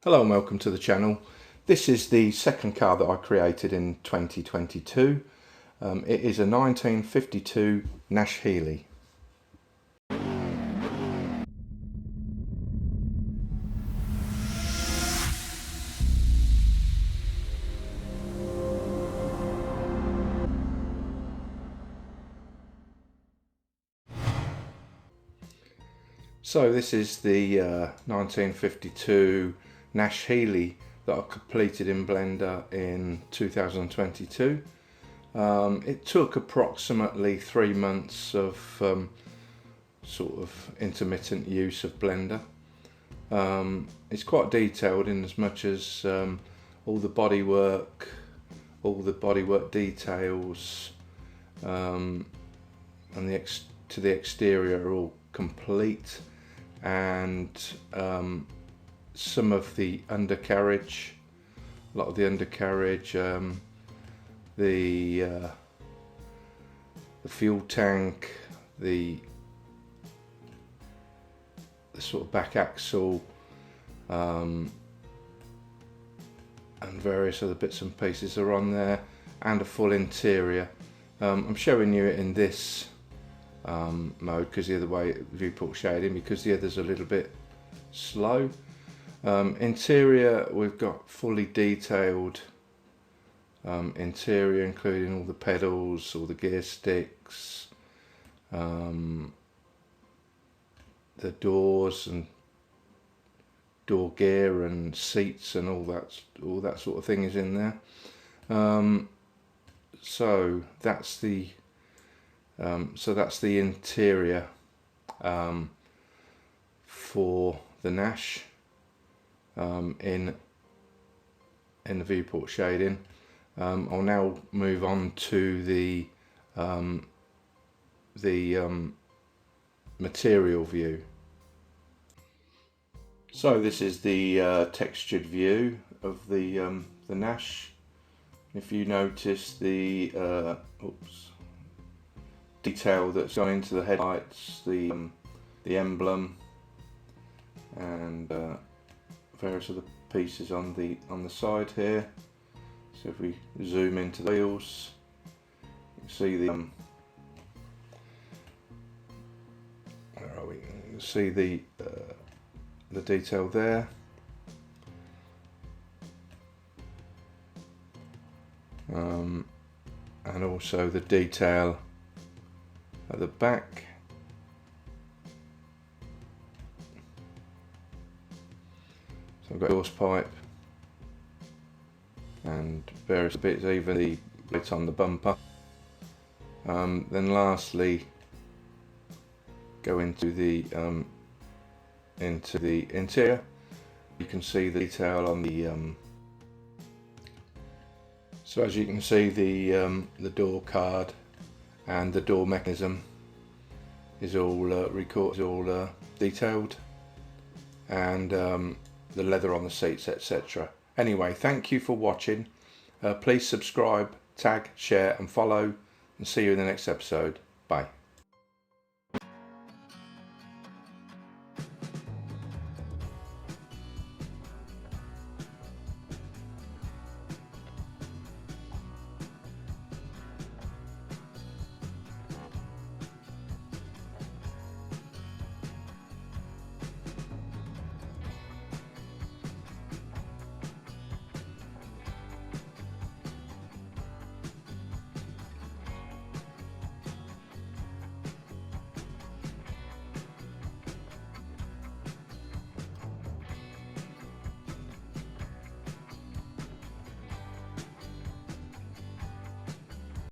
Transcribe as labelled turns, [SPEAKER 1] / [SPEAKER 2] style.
[SPEAKER 1] Hello and welcome to the channel. This is the second car that I created in 2022. It is a 1952 Nash Healey. So this is the 1952 Nash Healey that I completed in Blender in 2022. It took approximately 3 months of sort of intermittent use of Blender. It's quite detailed in as much as all the bodywork details and to the exterior are all complete, and some of the undercarriage, a lot of the undercarriage, the fuel tank, the sort of back axle, and various other bits and pieces are on there, and a full interior. I'm showing you it in this mode because the other way, viewport shading, because the other's a little bit slow. Interior, we've got fully detailed interior, including all the pedals, all the gear sticks, the doors and door gear and seats and all that sort of thing is in there. So that's the interior for the Nash in the viewport shading. I'll now move on to the material view. So this is the textured view of the Nash. If you notice the detail that's gone into the headlights, the emblem, and various other pieces on the side here. So if we zoom into the wheels, you can see where are we? You can see the detail there. And also the detail at the back. So I've got exhaust pipe and various bits, even the bits on the bumper. Then lastly, go into the interior. You can see the detail on the so as you can see, the door card and the door mechanism is all detailed, and the leather on the seats, etc. Anyway, thank you for watching. Please subscribe, tag, share and follow, and see you in the next episode. Bye.